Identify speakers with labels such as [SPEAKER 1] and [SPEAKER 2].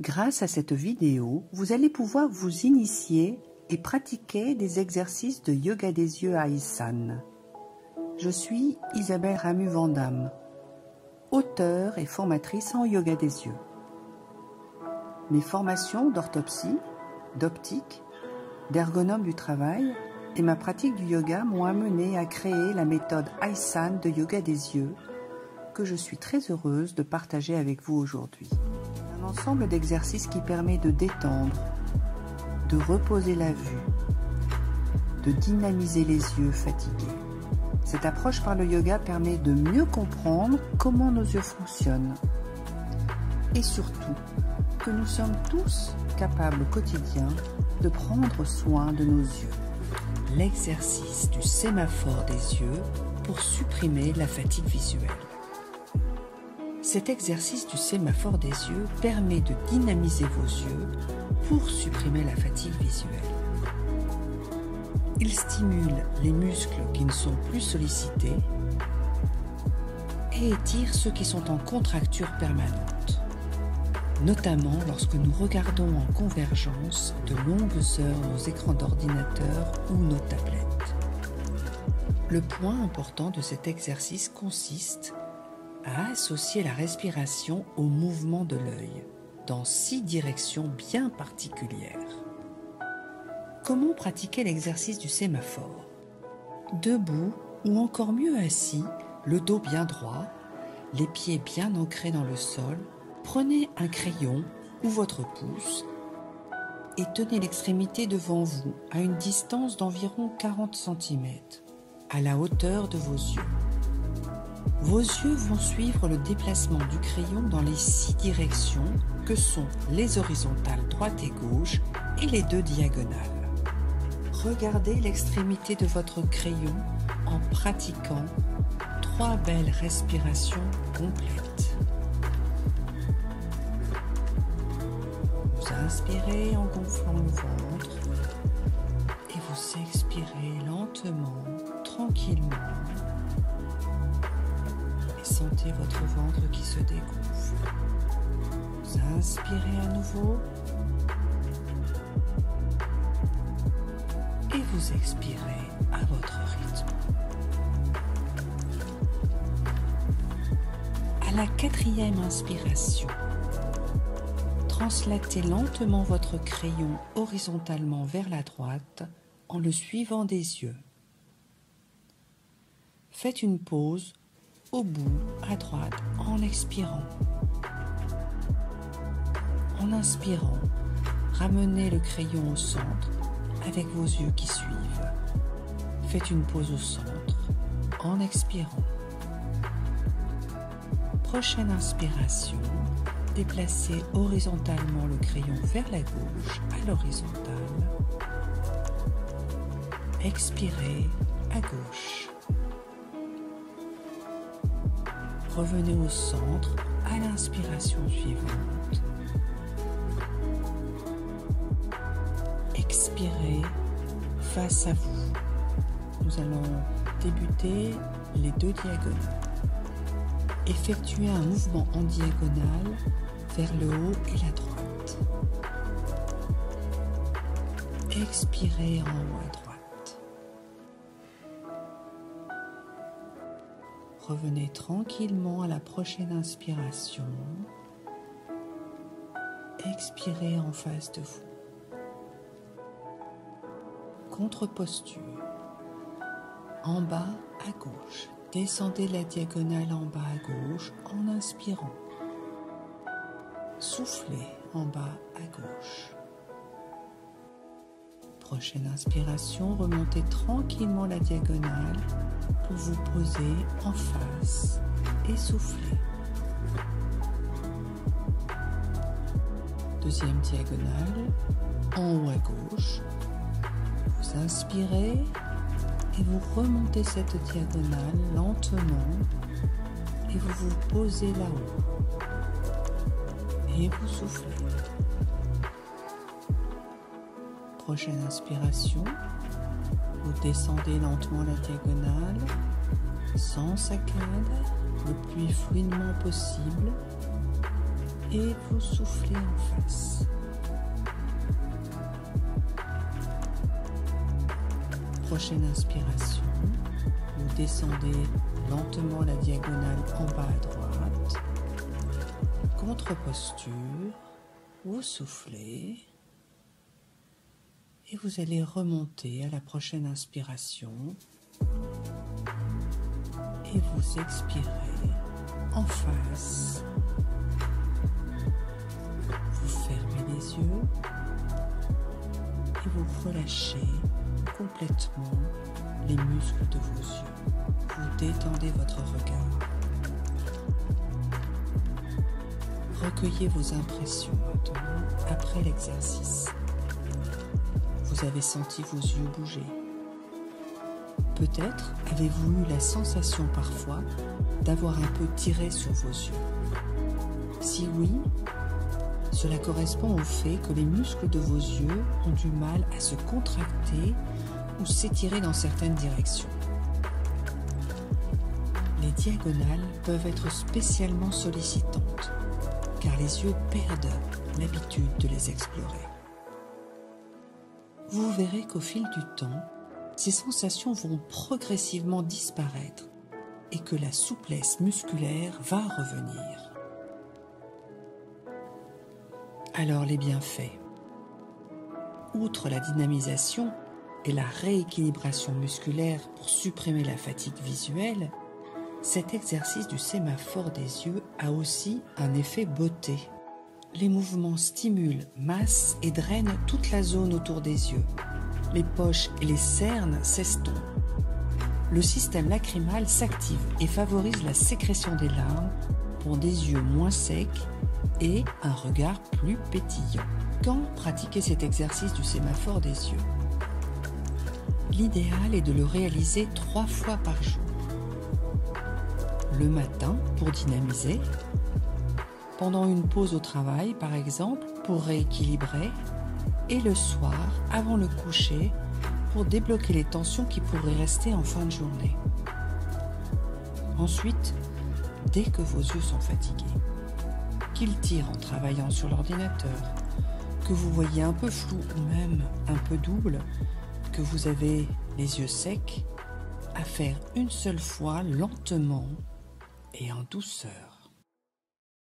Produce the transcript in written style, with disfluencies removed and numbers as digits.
[SPEAKER 1] Grâce à cette vidéo, vous allez pouvoir vous initier et pratiquer des exercices de yoga des yeux à Aïsan. Je suis Isabelle Ramu-Vandamme, auteure et formatrice en yoga des yeux. Mes formations d'orthopsie, d'optique, d'ergonome du travail et ma pratique du yoga m'ont amené à créer la méthode Aïsan de yoga des yeux que je suis très heureuse de partager avec vous aujourd'hui. Un ensemble d'exercices qui permet de détendre, de reposer la vue, de dynamiser les yeux fatigués. Cette approche par le yoga permet de mieux comprendre comment nos yeux fonctionnent et surtout que nous sommes tous capables au quotidien de prendre soin de nos yeux. L'exercice du sémaphore des yeux pour supprimer la fatigue visuelle. Cet exercice du sémaphore des yeux permet de dynamiser vos yeux pour supprimer la fatigue visuelle. Il stimule les muscles qui ne sont plus sollicités et étire ceux qui sont en contracture permanente, notamment lorsque nous regardons en convergence de longues heures nos écrans d'ordinateur ou nos tablettes. Le point important de cet exercice consiste à associer la respiration au mouvement de l'œil, dans 6 directions bien particulières. Comment pratiquer l'exercice du sémaphore? Debout ou encore mieux assis, le dos bien droit, les pieds bien ancrés dans le sol, prenez un crayon ou votre pouce et tenez l'extrémité devant vous à une distance d'environ 40 cm, à la hauteur de vos yeux. Vos yeux vont suivre le déplacement du crayon dans les 6 directions que sont les horizontales droite et gauche et les 2 diagonales. Regardez l'extrémité de votre crayon en pratiquant 3 belles respirations complètes. Vous inspirez en gonflant le ventre et vous expirez lentement, tranquillement. Sentez votre ventre qui se dégonfle. Vous inspirez à nouveau et vous expirez à votre rythme. À la 4e inspiration, translatez lentement votre crayon horizontalement vers la droite en le suivant des yeux. Faites une pause au bout, à droite, en expirant. En inspirant, ramenez le crayon au centre avec vos yeux qui suivent. Faites une pause au centre, en expirant. Prochaine inspiration, déplacez horizontalement le crayon vers la gauche, à l'horizontale. Expirez à gauche. Revenez au centre à l'inspiration suivante. Expirez face à vous. Nous allons débuter les 2 diagonales. Effectuez un mouvement en diagonale vers le haut et la droite. Expirez en haut à droite. Revenez tranquillement à la prochaine inspiration. Expirez en face de vous. Contre-posture. En bas à gauche. Descendez la diagonale en bas à gauche en inspirant. Soufflez en bas à gauche. Prochaine inspiration, remontez tranquillement la diagonale pour vous poser en face et souffler. Deuxième diagonale, en haut à gauche. Vous inspirez et vous remontez cette diagonale lentement et vous vous posez là-haut. Et vous soufflez. Prochaine inspiration, vous descendez lentement la diagonale, sans saccade, le plus fluidement possible. et vous soufflez en face. Prochaine inspiration, vous descendez lentement la diagonale en bas à droite. Contre-posture, vous soufflez et vous allez remonter à la prochaine inspiration et vous expirez en face. Vous fermez les yeux et vous relâchez complètement les muscles de vos yeux. Vous détendez votre regard. Recueillez vos impressions maintenant après l'exercice. Vous avez senti vos yeux bouger. Peut-être avez-vous eu la sensation parfois d'avoir un peu tiré sur vos yeux. Si oui, cela correspond au fait que les muscles de vos yeux ont du mal à se contracter ou s'étirer dans certaines directions. Les diagonales peuvent être spécialement sollicitantes, car les yeux perdent l'habitude de les explorer. Vous verrez qu'au fil du temps, ces sensations vont progressivement disparaître et que la souplesse musculaire va revenir. Alors les bienfaits. Outre la dynamisation et la rééquilibration musculaire pour supprimer la fatigue visuelle, cet exercice du sémaphore des yeux a aussi un effet beauté. Les mouvements stimulent, massent et drainent toute la zone autour des yeux. Les poches et les cernes s'estompent. Le système lacrymal s'active et favorise la sécrétion des larmes pour des yeux moins secs et un regard plus pétillant. Quand pratiquer cet exercice du sémaphore des yeux? L'idéal est de le réaliser 3 fois par jour. Le matin pour dynamiser, pendant une pause au travail par exemple pour rééquilibrer, et le soir avant le coucher pour débloquer les tensions qui pourraient rester en fin de journée. Ensuite, dès que vos yeux sont fatigués, qu'ils tirent en travaillant sur l'ordinateur, que vous voyez un peu flou ou même un peu double, que vous avez les yeux secs, à faire une seule fois lentement et en douceur.